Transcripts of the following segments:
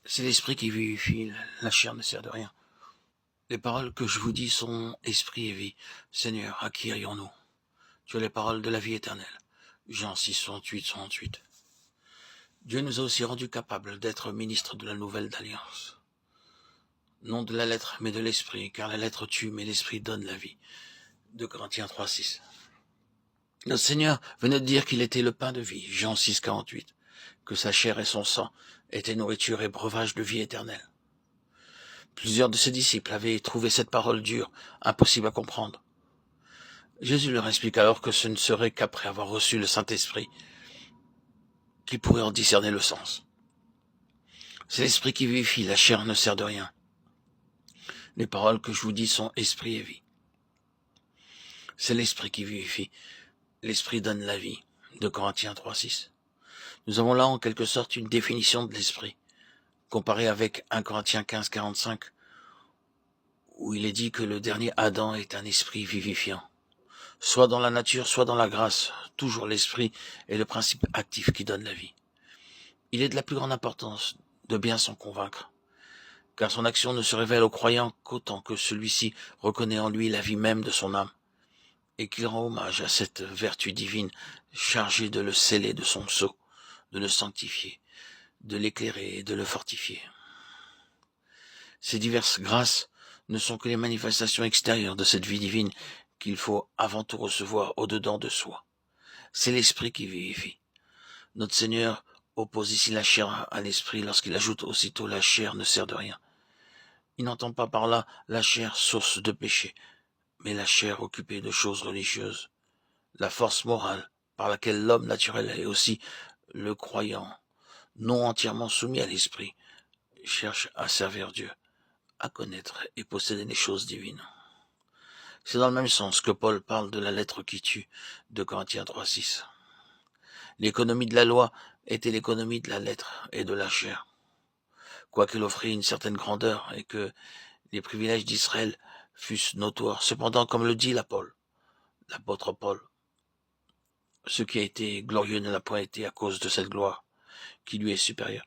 C'est l'esprit qui vivifie, la chair ne sert de rien. Les paroles que je vous dis sont esprit et vie. Seigneur, à qui irions-nous? Tu as les paroles de la vie éternelle. Jean 6, 68, 68. Dieu nous a aussi rendus capables d'être ministres de la nouvelle alliance. Non de la lettre, mais de l'esprit, car la lettre tue, mais l'esprit donne la vie. 2 Corinthiens 3, 6. Notre Seigneur venait de dire qu'il était le pain de vie. Jean 6, 48. Que sa chair et son sang étaient nourriture et breuvage de vie éternelle. Plusieurs de ses disciples avaient trouvé cette parole dure, impossible à comprendre. Jésus leur explique alors que ce ne serait qu'après avoir reçu le Saint-Esprit qu'ils pourraient en discerner le sens. C'est l'esprit qui vivifie, la chair ne sert de rien. Les paroles que je vous dis sont esprit et vie. C'est l'esprit qui vivifie, l'esprit donne la vie. 2 Corinthiens 3, 6. Nous avons là en quelque sorte une définition de l'esprit, comparée avec 1 Corinthiens 15, 45, où il est dit que le dernier Adam est un esprit vivifiant. Soit dans la nature, soit dans la grâce, toujours l'esprit est le principe actif qui donne la vie. Il est de la plus grande importance de bien s'en convaincre, car son action ne se révèle au croyant qu'autant que celui-ci reconnaît en lui la vie même de son âme, et qu'il rend hommage à cette vertu divine chargée de le sceller de son sceau, de le sanctifier, de l'éclairer et de le fortifier. Ces diverses grâces ne sont que les manifestations extérieures de cette vie divine qu'il faut avant tout recevoir au-dedans de soi. C'est l'esprit qui vivifie. Notre Seigneur oppose ici la chair à l'esprit lorsqu'il ajoute aussitôt la chair ne sert de rien. Il n'entend pas par là la chair source de péché, mais la chair occupée de choses religieuses, la force morale par laquelle l'homme naturel et aussi le croyant, non entièrement soumis à l'esprit, cherche à servir Dieu, à connaître et posséder les choses divines. C'est dans le même sens que Paul parle de la lettre qui tue, de Corinthiens 3, 6. L'économie de la loi était l'économie de la lettre et de la chair. Quoiqu'elle offrit une certaine grandeur et que les privilèges d'Israël fussent notoires, cependant, comme le dit l'apôtre Paul, ce qui a été glorieux ne l'a point été à cause de cette gloire qui lui est supérieure.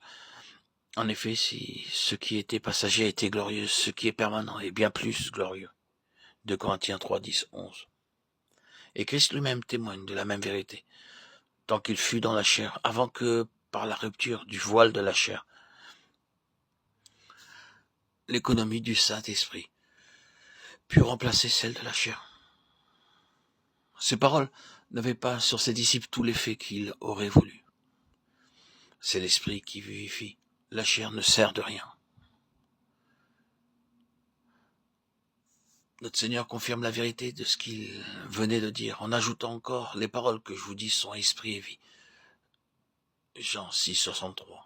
En effet, si ce qui était passager a été glorieux, ce qui est permanent est bien plus glorieux. 2 Corinthiens 3, 10, 11. Et Christ lui-même témoigne de la même vérité, tant qu'il fut dans la chair, avant que, par la rupture du voile de la chair, l'économie du Saint-Esprit put remplacer celle de la chair. Ces paroles n'avaient pas sur ses disciples tout l'effet qu'il aurait voulu. C'est l'Esprit qui vivifie, la chair ne sert de rien. Notre Seigneur confirme la vérité de ce qu'il venait de dire, en ajoutant encore, les paroles que je vous dis sont esprit et vie. Jean 6, 63.